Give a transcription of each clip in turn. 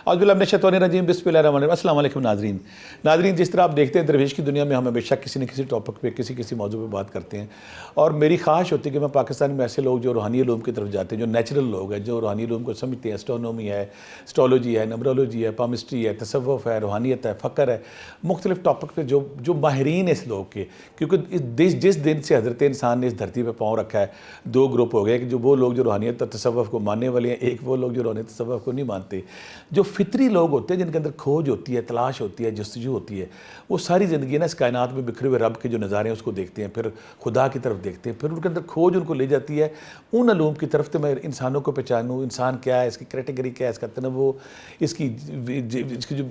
اعوذ باللہ من الشیطان الرجیم، بسم اللہ الرحمن الرحیم۔ السلام علیکم ناظرین، جس طرح آپ دیکھتے ہیں درویش کی دنیا میں ہم ہمیشہ کسی نہ کسی ٹاپک پہ کسی موضوع پہ بات کرتے ہیں، اور میری خواہش ہوتی ہے کہ میں پاکستان میں ایسے لوگ جو روحانی علوم کی طرف جاتے ہیں، جو نیچرل لوگ ہیں، جو روحانی علوم کو سمجھتے ہیں، اسٹرونومی ہے، اسٹرولوجی ہے، نمبرولوجی ہے، پامسٹری ہے، تصوف ہے، روحانیت ہے، فقر ہے، مختلف ٹاپک پہ جو ماہرین اس لوگ کے، کیونکہ جس دن سے حضرت انسان نے اس دھرتی پہ پاؤں رکھا ہے، دو گروپ ہو گئے کہ جو وہ لوگ جو روحانیت اور تصوف کو ماننے والے ہیں، ایک وہ لوگ جو روحانیت تصوف کو نہیں مانتے۔ جو فطری لوگ ہوتے ہیں، جن کے اندر کھوج ہوتی ہے، تلاش ہوتی ہے، جستجو ہوتی ہے، وہ ساری زندگی نا اس کائنات میں بکھرے ہوئے رب کے جو نظارے ہیں اس کو دیکھتے ہیں، پھر خدا کی طرف دیکھتے ہیں، پھر ان کے اندر کھوج ان کو لے جاتی ہے ان علوم کی طرف کہ میں انسانوں کو پہچانوں، انسان کیا ہے، اس کی کیٹیگری کیا ہے، اس کا تنوع، اس کی جو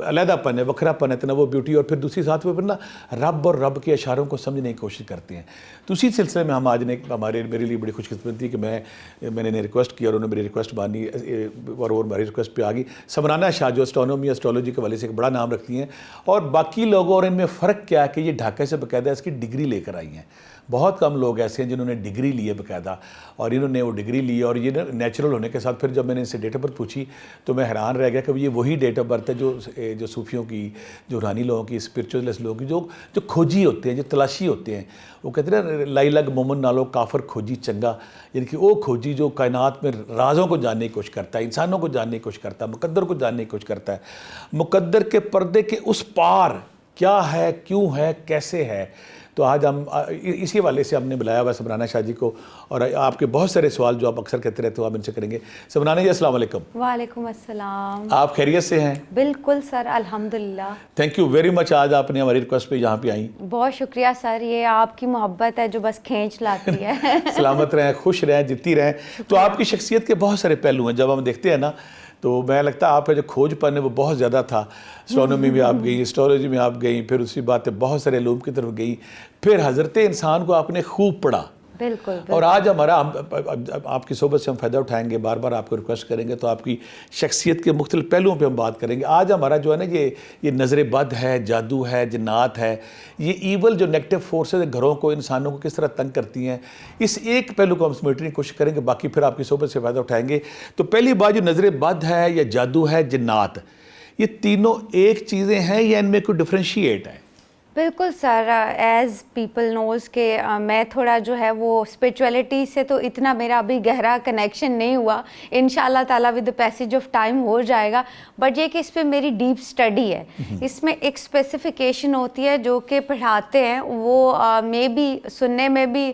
علیحدہ پن ہے، وکھرا پن ہے، تنوع، بیوٹی، اور پھر دوسری ساتھ وہ پھر نا رب اور رب کے اشاروں کو سمجھنے کی کوشش کرتے ہیں۔ تو اسی سلسلے میں ہم آج نے میرے لیے بڑی خوش قسمتی کہ میں نے ریکویسٹ کی اور انہوں نے میری ریکویسٹ مانی اور ہماری ریکویسٹ پہ آ گئی سمرانہ شاہ، جو اسٹرونومی اسٹرولوجی کے حوالے سے ایک بڑا نام رکھتی ہیں، اور باقی لوگوں اور ان میں فرق کیا ہے کہ یہ ڈھاکہ سے باقاعدہ اس کی ڈگری لے کر آئی ہیں۔ بہت کم لوگ ایسے ہیں جنہوں نے ڈگری لی ہے باقاعدہ، اور انہوں نے وہ ڈگری لی، اور یہ نیچرل ہونے کے ساتھ پھر جب میں نے ان سے ڈیٹ آف برتھ پوچھی تو میں حیران رہ گیا کہ یہ وہی ڈیٹ آف برتھ ہے جو صوفیوں کی، جو روحانی لوگوں کی، اسپرچولیسٹ لوگوں کی، جو کھوجی ہوتے ہیں، جو تلاشی ہوتے ہیں۔ وہ کہتے ہیں لائی لگ مومن نالو کافر کھوجی چنگا، یعنی کہ وہ کھوجی جو کائنات میں رازوں کو جاننے کی کوشش کرتا ہے، انسانوں کو جاننے کی کوشش کرتا ہے، مقدر کو جاننے کی کوشش کرتا ہے، مقدر کے پردے کے اس پار کیا ہے، کیوں ہے، کیسے ہے۔ تو آج ہم اسی حوالے سے ہم نے بلایا ہوا سمرانہ شاہ جی کو، اور آپ کے بہت سارے سوال جو آپ اکثر کہتے رہتے ہو آپ ان سے کریں گے۔ سمرانہ جی السلام علیکم۔ وعلیکم السلام۔ آپ خیریت سے ہیں؟ بالکل سر، الحمدللہ۔ تھینک یو ویری مچ، آج آپ نے ہماری ریکویسٹ پہ یہاں پہ آئیں۔ بہت شکریہ سر، یہ آپ کی محبت ہے جو بس کھینچ لاتی ہے۔ سلامت رہیں، خوش رہیں، جیتی رہیں۔ تو آپ کی شخصیت کے بہت سارے پہلو ہیں، جب ہم دیکھتے ہیں نا تو میں لگتا ہے آپ کا جو کھوج پن ہے وہ بہت زیادہ تھا۔ اسٹرونومی میں آپ گئیں، اسٹرولوجی میں آپ گئیں، پھر اسی بات بہت سارے علوم کی طرف گئیں، پھر حضرت انسان کو آپ نے خوب پڑھا۔ بالکل۔ اور آج ہمارا آپ کی صحبت سے ہم فائدہ اٹھائیں گے، بار بار آپ کو ریکویسٹ کریں گے، تو آپ کی شخصیت کے مختلف پہلوؤں پہ ہم بات کریں گے۔ آج ہمارا جو ہے نا یہ نظر بد ہے، جادو ہے، جنات ہے، یہ ایول جو نیگیٹو فورسز گھروں کو، انسانوں کو کس طرح تنگ کرتی ہیں، اس ایک پہلو کو ہم سمیٹنے کی کوشش کریں گے، باقی پھر آپ کی صحبت سے فائدہ اٹھائیں گے۔ تو پہلی بات، جو نظر بد ہے یا جادو ہے، جنات، یہ تینوں ایک چیزیں ہیں یا ان میں کوئی ڈفرینشیٹ ہے؟ بالکل سر، ایز پیپل نوز کہ میں تھوڑا جو ہے وہ اسپریچولیٹی سے تو اتنا میرا ابھی گہرا کنیکشن نہیں ہوا، انشاءاللہ تعالیٰ with the passage of time ہو جائے گا، بٹ یہ کہ اس پہ میری ڈیپ اسٹڈی ہے۔ اس میں ایک اسپیسیفیکیشن ہوتی ہے جو کہ پڑھاتے ہیں، وہ مے بی سننے میں بھی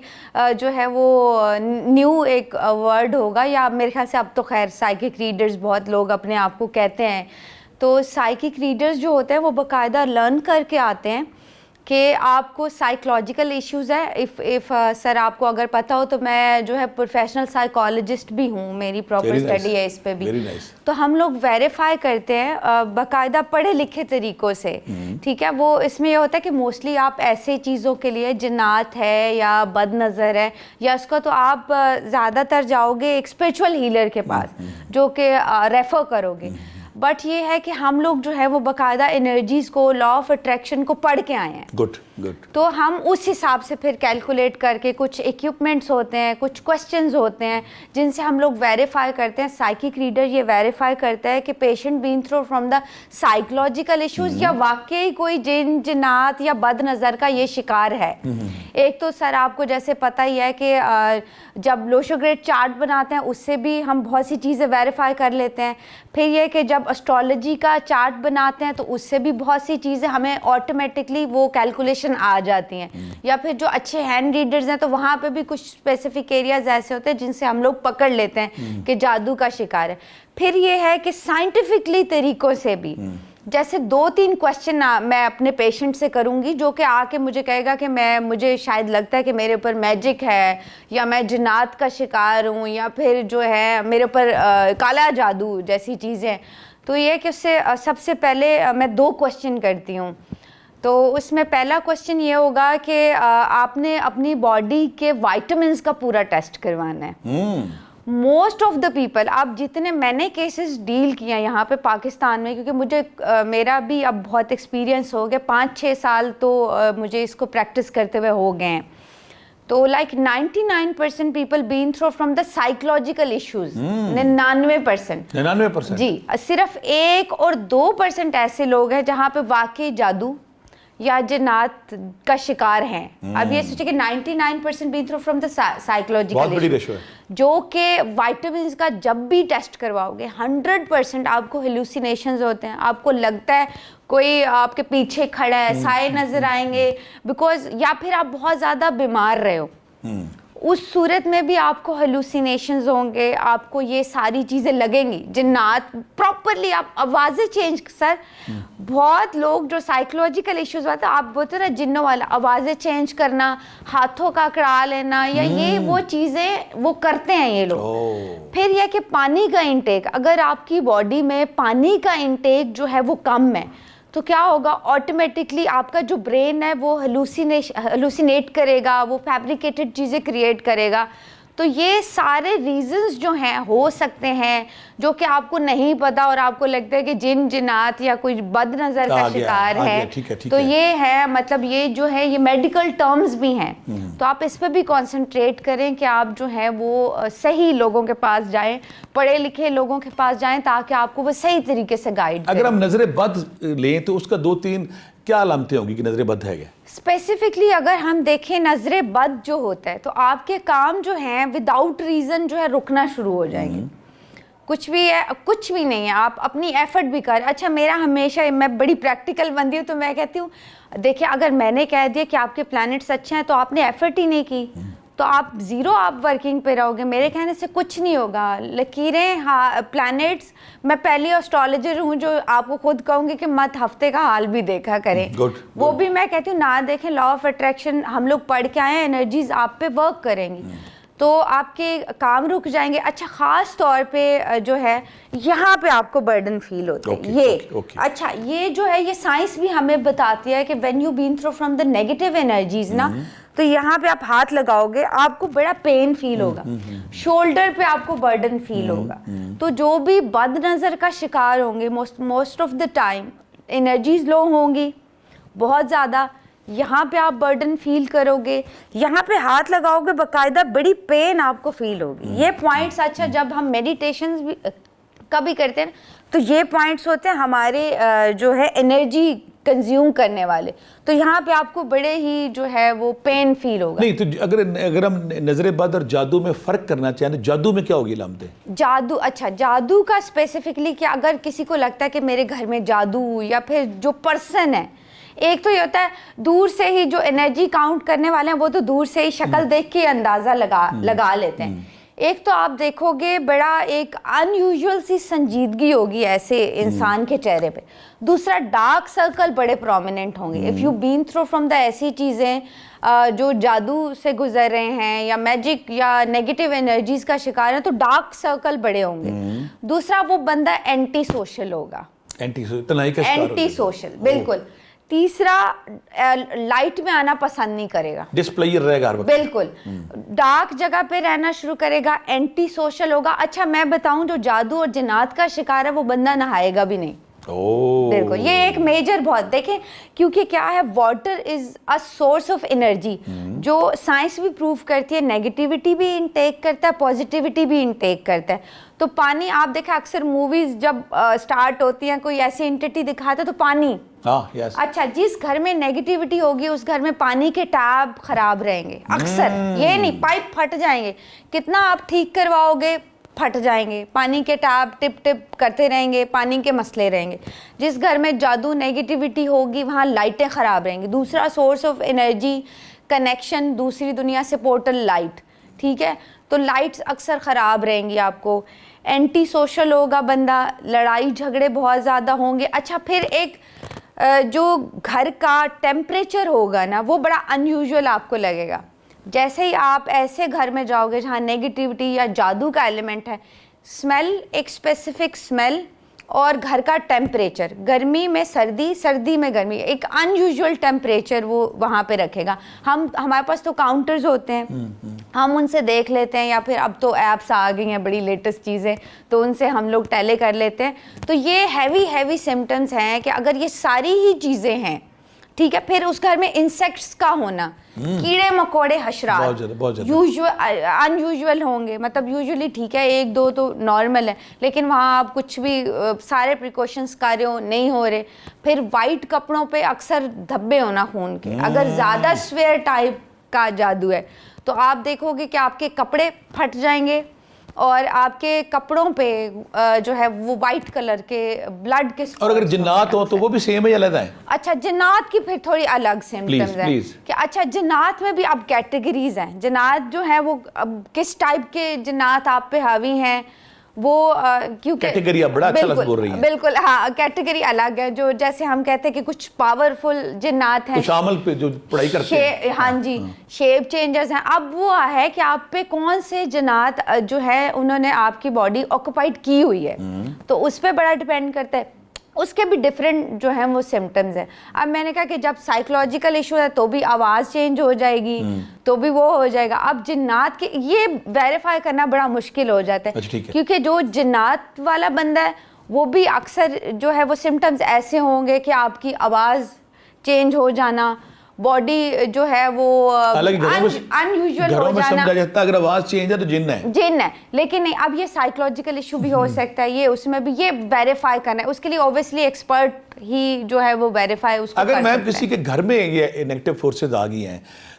جو ہے وہ نیو ایک ورڈ ہوگا، یا میرے خیال سے اب تو خیر سائیکک ریڈرز بہت لوگ اپنے آپ کو کہتے ہیں۔ تو سائیکک ریڈرز جو ہوتے ہیں وہ باقاعدہ لرن کر کے آتے ہیں کہ آپ کو سائیکلوجیکل ایشوز ہے۔ سر آپ کو اگر پتہ ہو تو میں جو ہے پروفیشنل سائیکالوجسٹ بھی ہوں، میری پراپر اسٹڈی ہے اس پہ بھی۔ تو ہم لوگ ویریفائی کرتے ہیں باقاعدہ پڑھے لکھے طریقوں سے، ٹھیک ہے۔ وہ اس میں یہ ہوتا ہے کہ موسٹلی آپ ایسے چیزوں کے لیے، جنات ہے یا بد نظر ہے یا اس کا، تو آپ زیادہ تر جاؤ گے ایک اسپریچول ہیلر کے پاس جو کہ ریفر کرو گے۔ بٹ یہ ہے کہ ہم لوگ جو ہے وہ باقاعدہ انرجیز کو، لا آف اٹریکشن کو پڑھ کے آئے ہیں۔ گڈ۔ تو ہم اس حساب سے پھر کیلکولیٹ کر کے، کچھ ایکوپمنٹس ہوتے ہیں، کچھ کوسچنز ہوتے ہیں جن سے ہم لوگ ویریفائی کرتے ہیں۔ سائیکک ریڈر یہ ویریفائی کرتا ہے کہ patient been through from the psychological issues یا واقعی کوئی جن، جنات یا بد نظر کا یہ شکار ہے۔ ایک تو سر آپ کو جیسے پتہ ہی ہے کہ جب لوشوگریڈ چارٹ بناتے ہیں اس سے بھی ہم بہت سی چیزیں ویریفائی کر لیتے ہیں۔ پھر یہ کہ جب اسٹرالوجی کا چارٹ بناتے ہیں تو اس سے بھی بہت سی چیزیں ہمیں آٹومیٹکلی وہ کیلکولیشن آ جاتی ہیں۔ یا پھر جو اچھے ہینڈ ریڈرز ہیں تو وہاں پہ بھی کچھ اسپیسیفک ایریاز ایسے ہوتے ہیں جن سے ہم لوگ پکڑ لیتے ہیں کہ جادو کا شکار ہے۔ پھر یہ ہے کہ سائنٹیفکلی طریقوں سے بھی، جیسے 2-3 کوسچن میں اپنے پیشنٹ سے کروں گی جو کہ آ کے مجھے کہے گا کہ مجھے شاید لگتا ہے کہ میرے اوپر میجک ہے، یا میں جنات کا شکار ہوں، یا پھر جو ہے میرے اوپر کالا جادو جیسی چیزیں۔ تو یہ کہ اس سے سب سے پہلے میں 2 کوسچن کرتی ہوں۔ تو اس میں پہلا کوسچن یہ ہوگا کہ آپ نے اپنی باڈی کے وائٹامنس کا پورا ٹیسٹ کروانا ہے۔ موسٹ آف دا پیپل، آپ جتنے میں نے کیسز ڈیل کیا یہاں پہ پاکستان میں، کیونکہ میرا بھی اب بہت ایکسپیرینس ہو گیا، 5-6 سال تو مجھے اس کو پریکٹس کرتے ہوئے ہو گئے ہیں۔ تو like 99% people been through from the psychological issues. 99% جی. صرف 1 اور 2% ایسے لوگ ہیں جہاں پہ واقعی جادو یا جنات کا شکار ہیں. اب یہ سوچے کہ 99% been through from the psychological issue, جو کہ وائٹامنس کا جب بھی ٹیسٹ کرواؤ گے 100% آپ کو ہیلوسینیشنز ہوتے ہیں, آپ کو لگتا ہے کوئی آپ کے پیچھے کھڑا ہے, سائے نظر آئیں گے بیکاز, یا پھر آپ بہت زیادہ بیمار رہے ہو, اس صورت میں بھی آپ کو ہیلوسینیشنز ہوں گے, آپ کو یہ ساری چیزیں لگیں گی. جنات پراپرلی آپ آوازیں چینج, سر بہت لوگ جو سائیکولوجیکل ایشوز ہوتے ہیں, آپ بولتے ہیں نا جنوں والا, آوازیں چینج کرنا, ہاتھوں کا اکڑا لینا, یا یہ وہ چیزیں وہ کرتے ہیں یہ لوگ. پھر یہ کہ پانی کا انٹیک, اگر آپ کی باڈی میں پانی کا انٹیک جو ہے وہ کم ہے تو کیا ہوگا, آٹومیٹکلی آپ کا جو برین ہے وہ ہلوسینیٹ کرے گا, وہ فیبریکیٹڈ چیزیں کریٹ کرے گا. تو یہ سارے ریزنز جو ہیں ہو سکتے ہیں جو کہ آپ کو نہیں پتا, اور آپ کو لگتا ہے کہ جن جنات یا کوئی بد نظر کا شکار ہے. تو یہ ہے مطلب یہ جو ہے یہ میڈیکل ٹرمز بھی ہیں, تو آپ اس پہ بھی کانسنٹریٹ کریں کہ آپ جو ہے وہ صحیح لوگوں کے پاس جائیں, پڑھے لکھے لوگوں کے پاس جائیں, تاکہ آپ کو وہ صحیح طریقے سے گائیڈ کریں. اگر ہم نظر بد لیں تو اس کا 2-3 کیا علامتیں ہوں گی کہ نظر بد ہے کیا؟ اسپیسیفکلی اگر ہم دیکھیں نظر بد جو ہوتا ہے تو آپ کے کام جو ہیں وداؤٹ ریزن جو ہے رکنا شروع ہو جائیں گے. کچھ بھی ہے, کچھ بھی نہیں ہے, آپ اپنی ایفرٹ بھی کر. اچھا میرا ہمیشہ, میں بڑی پریکٹیکل بندی ہوں, تو میں کہتی ہوں دیکھیں اگر میں نے کہہ دیا کہ آپ کے پلانٹس اچھے ہیں تو آپ نے ایفرٹ ہی نہیں کی, تو آپ زیرو آپ ورکنگ پہ رہو گے. میرے کہنے سے کچھ نہیں ہوگا. لکیریں, پلانٹس, میں پہلی اسٹرالوجر ہوں جو آپ کو خود کہوں گی کہ مت ہفتے کا حال بھی دیکھا کریں. وہ بھی میں کہتی ہوں نہ دیکھیں. لا آف اٹریکشن ہم لوگ پڑھ کے آئے ہیں, انرجیز آپ پہ ورک کریں گی تو آپ کے کام رک جائیں گے. اچھا خاص طور پہ جو ہے یہاں پہ آپ کو برڈن فیل ہوتا ہے یہ. اچھا یہ جو ہے یہ سائنس بھی ہمیں بتاتی ہے کہ when you been through from the negative energies نا, تو یہاں پہ آپ ہاتھ لگاؤ گے آپ کو بڑا پین فیل ہوگا, شولڈر پہ آپ کو برڈن فیل ہوگا. تو جو بھی بد نظر کا شکار ہوں گے most of the time energies low ہوں گی بہت زیادہ, یہاں پہ آپ برڈن فیل کرو گے, یہاں پہ ہاتھ لگاؤ گے باقاعدہ بڑی پین آپ کو فیل ہوگی. یہ پوائنٹس, اچھا جب ہم میڈیٹیشنز بھی کبھی کرتے ہیں تو یہ پوائنٹس ہوتے ہیں ہمارے جو ہے انرجی کنزیوم کرنے والے, تو یہاں پہ آپ کو بڑے ہی جو ہے وہ پین فیل ہوگا. نہیں تو اگر ہم نظر بد اور جادو میں فرق کرنا چاہیں تو جادو میں کیا ہوگی علامتیں؟ جادو, اچھا جادو کا اسپیسیفکلی کہ اگر کسی کو لگتا ہے کہ میرے گھر میں جادو, یا پھر جو پرسن ہے, ایک تو یہ ہوتا ہے دور سے ہی جو انرجی کاؤنٹ کرنے والے ہیں وہ تو دور سے ہی شکل دیکھ کے اندازہ لگا لیتے ہیں. ایک تو آپ دیکھو گے بڑا ایک ان یوزول سی سنجیدگی ہوگی ایسے انسان کے چہرے پہ. دوسرا ڈارک سرکل بڑے پرومیننٹ ہوں گے. If you been through from the ایسی چیزیں جو جادو سے گزر رہے ہیں یا میجک یا نیگیٹو انرجیز کا شکار ہیں تو ڈارک سرکل بڑے ہوں گے. دوسرا وہ بندہ اینٹی سوشل ہوگا, اینٹی سوشل بالکل. تیسرا لائٹ میں آنا پسند نہیں کرے گا, ڈسپلیئر رہے گا بالکل, ڈارک جگہ پہ رہنا شروع کرے گا, اینٹی سوشل ہوگا. اچھا میں بتاؤں جو جادو اور جنات کا شکار ہے وہ بندہ نہائے گا بھی نہیں. بالکل, یہ ایک میجر بہت دیکھیں کیونکہ کیا ہے water is a source of energy, جو سائنس بھی پروو کرتی ہے نیگیٹیوٹی بھی انٹیک کرتا ہے پازیٹیوٹی بھی انٹیک کرتا ہے. تو پانی آپ دیکھیں اکثر موویز جب سٹارٹ ہوتی ہیں کوئی ایسی انٹیٹی دکھاتا ہے تو پانی, اچھا جس گھر میں نیگیٹیوٹی ہوگی اس گھر میں پانی کے ٹیپ خراب رہیں گے اکثر, یہ نہیں پائپ پھٹ جائیں گے, کتنا آپ ٹھیک کرواؤ گے پھٹ جائیں گے, پانی کے ٹیپ ٹپ ٹپ کرتے رہیں گے, پانی کے مسئلے رہیں گے. جس گھر میں جادو نیگیٹیوٹی ہوگی وہاں لائٹیں خراب رہیں گی. دوسرا سورس آف انرجی کنیکشن دوسری دنیا سے پورٹل لائٹ, ٹھیک ہے, تو لائٹس اکثر خراب رہیں گی آپ کو. اینٹی سوشل ہوگا بندہ, لڑائی جھگڑے بہت زیادہ ہوں گے. اچھا پھر ایک جو گھر کا ٹیمپریچر ہوگا نا وہ بڑا ان یوزول آپ کو لگے گا. جیسے ہی آپ ایسے گھر میں جاؤ گے جہاں نیگیٹیوٹی یا جادو کا ایلیمنٹ ہے, اسمیل, ایک اسپیسیفک اسمیل, اور گھر کا ٹیمپریچر, گرمی میں سردی, سردی میں گرمی, ایک ان یوزول ٹیمپریچر وہ وہاں پہ رکھے گا. ہمارے پاس تو کاؤنٹرز ہوتے ہیں, ہم ان سے دیکھ لیتے ہیں, یا پھر اب تو ایپس آ گئی ہیں بڑی لیٹسٹ چیزیں, تو ان سے ہم لوگ ٹیلے کر لیتے ہیں. تو یہ ہیوی سمٹمس ہیں کہ اگر یہ ساری ہی چیزیں ہیں ٹھیک ہے. پھر اس گھر میں انسیکٹس کا ہونا, کیڑے مکوڑے حشرات ان یوزول ہوں گے, مطلب یوزلی ٹھیک ہے 1-2 تو نارمل ہے, لیکن وہاں آپ کچھ بھی سارے پریکاشنس کر رہے ہو نہیں ہو رہے. پھر وائٹ کپڑوں پہ اکثر دھبے ہونا خون کے, اگر زیادہ سویئر ٹائپ کا جادو ہے تو آپ دیکھو گے کہ آپ کے کپڑے پھٹ جائیں گے اور آپ کے کپڑوں پہ جو ہے وہ وائٹ کلر کے بلڈ کے. اور اگر جنات ہوں تو وہ بھی سیم ہے یا علیحدہ ہیں؟ اچھا جنات کی پھر تھوڑی الگ سمپٹمز ہیں کہ اچھا جنات میں بھی اب کیٹیگریز ہیں. جنات جو ہیں وہ کس ٹائپ کے جنات آپ پہ حاوی ہیں وہ کیونکہ کیٹیگری بڑا اچھا لفظ بول رہی ہیں. بالکل ہاں, کیٹیگری الگ ہے. جو جیسے ہم کہتے ہیں کہ کچھ پاورفل جنات ہیں, کچھ عمل پہ جو پڑھائی کرتے ہیں, ہاں جی, شیپ چینجرز ہیں. اب وہ ہے کہ آپ پہ کون سے جنات جو ہے انہوں نے آپ کی باڈی آکوپائڈ کی ہوئی ہے, تو اس پہ بڑا ڈیپینڈ کرتا ہے. اس کے بھی ڈفرینٹ جو ہیں وہ سمٹمز ہیں. اب میں نے کہا کہ جب سائیکولوجیکل ایشو ہے تو بھی آواز چینج ہو جائے گی, تو بھی وہ ہو جائے گا. اب جنات کے یہ ویریفائی کرنا بڑا مشکل ہو جاتا ہے, کیونکہ جو جنات والا بندہ ہے وہ بھی اکثر جو ہے وہ سمٹمز ایسے ہوں گے کہ آپ کی آواز چینج ہو جانا, باڈی جو ہے وہ انیوزول ہو جانا. سمجھا جاتا ہے اگر آواز چینج ہے تو جن ہے, جن ہے, لیکن نہیں, اب یہ سائیکولوجیکل ایشو بھی ہو سکتا ہے. یہ اس میں بھی یہ ویریفائی کرنا ہے, اس کے لیے اوبیسلی ایکسپرٹ ہی جو ہے وہ ویریفائی اس کو. اگر میم کسی کے گھر میں یہ نیگیٹو فورسز آ گئی ہیں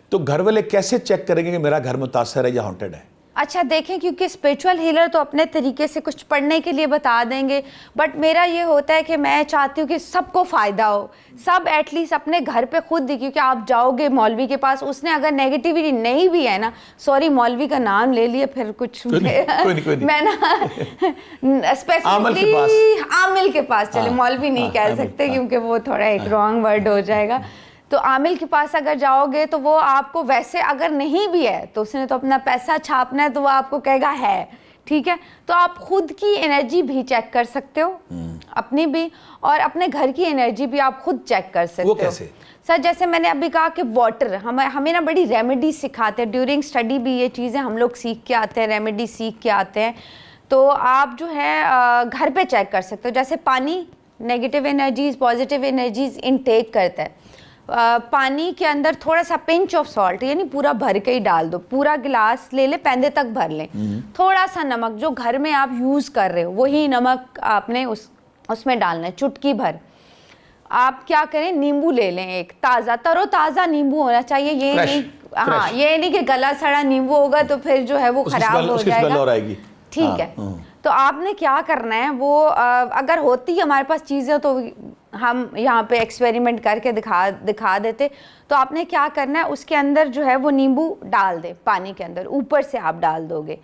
تو گھر والے کیسے چیک کریں گے کہ میرا گھر متاثر ہے یا ہانٹڈ ہے؟ اچھا دیکھیں, کیونکہ اسپریچول ہیلر تو اپنے طریقے سے کچھ پڑھنے کے لیے بتا دیں گے, بٹ میرا یہ ہوتا ہے کہ میں چاہتی ہوں کہ سب کو فائدہ ہو, سب ایٹ لیسٹ اپنے گھر پہ خود دی. کیونکہ آپ جاؤ گے مولوی کے پاس, اس نے اگر نیگیٹیوٹی نہیں بھی ہے نا, سوری مولوی کا نام لے لیے پھر کچھ میں نا اسپیسیفکلی عامل کے پاس چلے, مولوی نہیں کہہ سکتے کیونکہ وہ تھوڑا ایک رانگ ورڈ ہو جائے گا. تو عامل کے پاس اگر جاؤ گے تو وہ آپ کو ویسے اگر نہیں بھی ہے تو اس نے تو اپنا پیسہ چھاپنا ہے, تو وہ آپ کو کہے گا ہے, ٹھیک ہے. تو آپ خود کی انرجی بھی چیک کر سکتے ہو, اپنی بھی, اور اپنے گھر کی انرجی بھی آپ خود چیک کر سکتے ہو. وہ کیسے؟ سر جیسے میں نے ابھی کہا کہ واٹر ہمیں نا بڑی ریمیڈی سکھاتے ہیں ڈیورنگ اسٹڈی بھی, یہ چیزیں ہم لوگ سیکھ کے آتے ہیں, ریمیڈی سیکھ کے آتے ہیں. تو آپ جو ہے گھر پہ چیک کر سکتے ہو. جیسے پانی negative energies positive energies intake کرتا ہے. پانی کے اندر تھوڑا سا پنچ آف سالٹ, یعنی پورا بھر کے ہی ڈال دو, پورا گلاس لے لے, پیندے تک بھر لیں. تھوڑا سا نمک جو گھر میں آپ یوز کر رہے ہو وہی نمک آپ نے اس میں ڈالنا ہے, چٹکی بھر. آپ کیا کریں, نیمبو لے لیں, ایک تازہ تر و تازہ نیمبو ہونا چاہیے. یہ نہیں, ہاں یہ نہیں کہ گلا سڑا نیمبو ہوگا تو پھر جو ہے وہ خراب ہو جائے گا, ٹھیک ہے. تو آپ نے کیا کرنا ہے, وہ اگر ہوتی ہمارے پاس چیزیں تو ہم یہاں پہ ایکسپیریمنٹ کر کے دکھا دیتے. تو آپ نے کیا کرنا ہے, اس کے اندر جو ہے وہ نیمبو ڈال دے, پانی کے اندر اوپر سے آپ ڈال دو گے.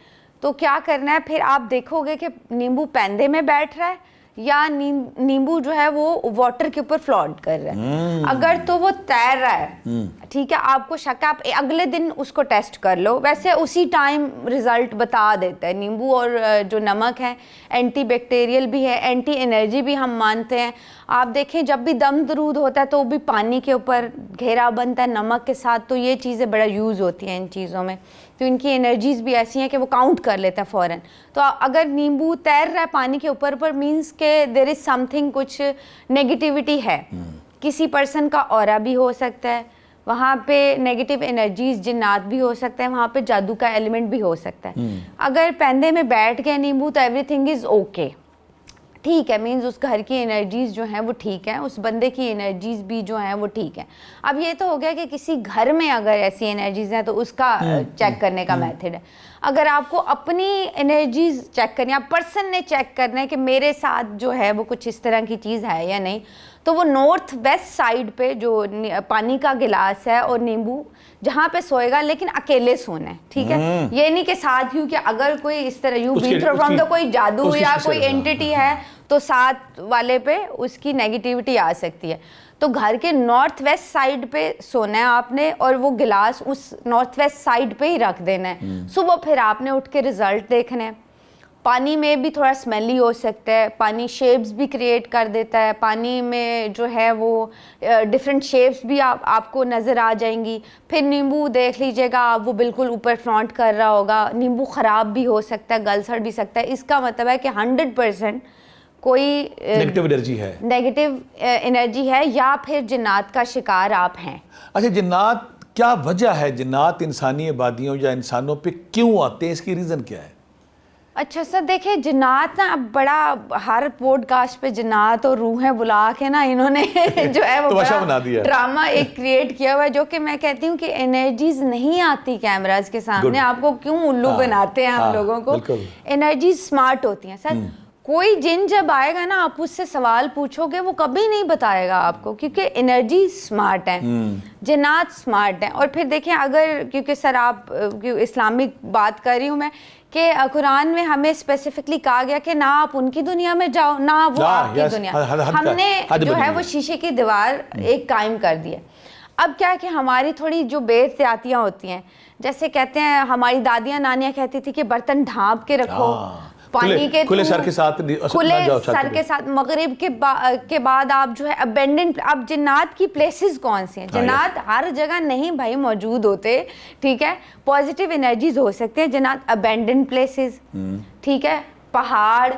تو کیا کرنا ہے, پھر آپ دیکھو گے کہ نیمبو پیندے میں بیٹھ رہا ہے یا نیمبو جو ہے وہ واٹر کے اوپر فلوٹ کر رہا ہے. اگر تو وہ تیر رہا ہے, ٹھیک ہے, آپ کو شک ہے, آپ اگلے دن اس کو ٹیسٹ کر لو, ویسے اسی ٹائم رزلٹ بتا دیتا ہے. نیمبو اور جو نمک ہے اینٹی بیکٹیریل بھی ہے, اینٹی انرجی بھی ہم مانتے ہیں. آپ دیکھیں جب بھی دم درود ہوتا ہے تو وہ بھی پانی کے اوپر گھیرا بنتا ہے نمک کے ساتھ, تو یہ چیزیں بڑا یوز ہوتی ہیں ان چیزوں میں. تو ان کی انرجیز بھی ایسی ہیں کہ وہ کاؤنٹ کر لیتے ہیں فوراً. تو اگر نیمبو تیر رہا ہے پانی کے اوپر پر, مینس کہ دیر از سم تھنگ, کچھ نیگیٹیوٹی ہے, کسی پرسن کا اورا بھی ہو سکتا ہے وہاں پہ, نیگیٹو انرجیز جنات بھی ہو سکتے ہیں وہاں پہ, جادو کا ایلیمنٹ بھی ہو سکتا ہے. اگر پیندے میں بیٹھ گئے نیمبو تو ایوری تھنگ از اوکے, ٹھیک ہے, مینز اس گھر کی انرجیز جو ہیں وہ ٹھیک ہیں, اس بندے کی انرجیز بھی جو ہیں وہ ٹھیک ہیں. اب یہ تو ہو گیا کہ کسی گھر میں اگر ایسی انرجیز ہیں تو اس کا چیک کرنے کا میتھڈ ہے. اگر آپ کو اپنی انرجیز چیک کرنی ہے, آپ پرسن نے چیک کرنا ہے کہ میرے ساتھ جو ہے وہ کچھ اس طرح کی چیز ہے یا نہیں, تو وہ نارتھ ویسٹ سائڈ پہ جو پانی کا گلاس ہے اور نیمبو جہاں پہ سوئے گا, لیکن اکیلے سونا ہے, ٹھیک ہے. یہ نہیں کہ ساتھ یوں کہ اگر کوئی اس طرح یوں بین تھرو فرام دا کوئی جادو یا کوئی اینٹیٹی ہے تو ساتھ والے پہ اس کی نیگیٹیوٹی آ سکتی ہے. تو گھر کے نارتھ ویسٹ سائڈ پہ سونا ہے آپ نے, اور وہ گلاس اس نارتھ ویسٹ سائڈ پہ ہی رکھ دینا ہے. صبح پھر آپ نے اٹھ کے رزلٹ دیکھنا ہے. پانی میں بھی تھوڑا اسمیلی ہو سکتا ہے, پانی شیپس بھی کریٹ کر دیتا ہے, پانی میں جو ہے وہ ڈفرینٹ شیپس بھی آپ کو نظر آ جائیں گی. پھر نیمبو دیکھ لیجیے گا, وہ بالکل اوپر فلانٹ کر رہا ہوگا, نیمبو خراب بھی ہو سکتا ہے, گل سڑ بھی سکتا ہے. اس کا مطلب ہے کہ 100% کوئی نیگیٹو انرجی ہے، نیگیٹو انرجی ہے، یا پھر جنات کا شکار آپ ہیں. اچھا جنات کیا وجہ ہے، جنات انسانی آبادیوں یا انسانوں پہ کیوں آتے ہیں، اس کی ریزن کیا ہے؟ اچھا سر دیکھیں جنات نا اب بڑا ہر پوڈ کاسٹ پہ جنات اور روحیں بلا کے نا انہوں نے جو ہے وہ بڑا ڈرامہ ایک کریٹ کیا ہوا ہے، جو کہ میں کہتی ہوں کہ انرجیز نہیں آتی کیمراز کے سامنے، آپ کو کیوں الو بناتے ہیں ہم لوگوں کو. انرجیز سمارٹ ہوتی ہیں سر. کوئی جن جب آئے گا نا آپ اس سے سوال پوچھو گے وہ کبھی نہیں بتائے گا آپ کو، کیونکہ انرجی سمارٹ ہے، جنات سمارٹ ہیں. اور پھر دیکھیں اگر کیونکہ سر آپ اسلامک بات کر رہی ہوں میں کہ قرآن میں ہمیں اسپیسیفکلی کہا گیا کہ نہ آپ ان کی دنیا میں جاؤ نہ وہ آپ کی دنیا. ہم نے جو ہے وہ شیشے کی دیوار ایک قائم کر دی ہے. اب کیا ہے کہ ہماری تھوڑی جو بے احتیاطیاں ہوتی ہیں، جیسے کہتے ہیں ہماری دادیاں نانیاں کہتی تھی کہ برتن ڈھانپ کے رکھو، پانی کے کھلے سر کے ساتھ، کھلے سر کے ساتھ. مغرب کے بعد آپ جو ہے ابینڈنٹ، اب جنات کی پلیسز کون سی ہیں؟ جنات ہر جگہ نہیں بھائی موجود ہوتے، ٹھیک ہے. پازیٹیو انرجیز ہو سکتے ہیں جنات، ابینڈنٹ پلیسز، ٹھیک ہے، پہاڑ،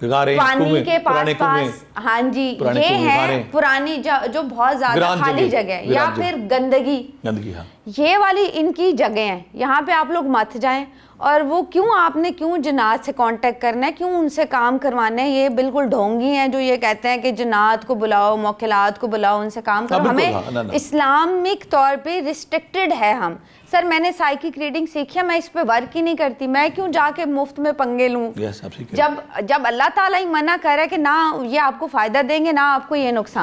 پانی کے پاس، ہاں جی یہ ہیں پرانی جو بہت زیادہ خالی جگہ ہے، یا پھر گندگی، یہ والی ان کی جگہ ہیں. یہاں پہ آپ لوگ مت جائیں. اور وہ کیوں آپ نے کیوں جنات سے کانٹیکٹ کرنا ہے، کیوں ان سے کام کروانا ہے؟ یہ بالکل ڈھونگی ہیں جو یہ کہتے ہیں کہ جنات کو بلاؤ، موکلات کو بلاؤ، ان سے کام کرو. ہمیں اسلامک طور پہ ریسٹرکٹڈ ہے ہم. سر میں نے سائیکک ریڈنگ سیکھی ہے، میں اس پہ ورک ہی نہیں کرتی. میں کیوں جا کے مفت میں پنگے لوں جب اللہ تعالیٰ ہی منع کر رہا ہے کہ نہ یہ آپ کو فائدہ دیں گے نہ آپ کو یہ نقصان.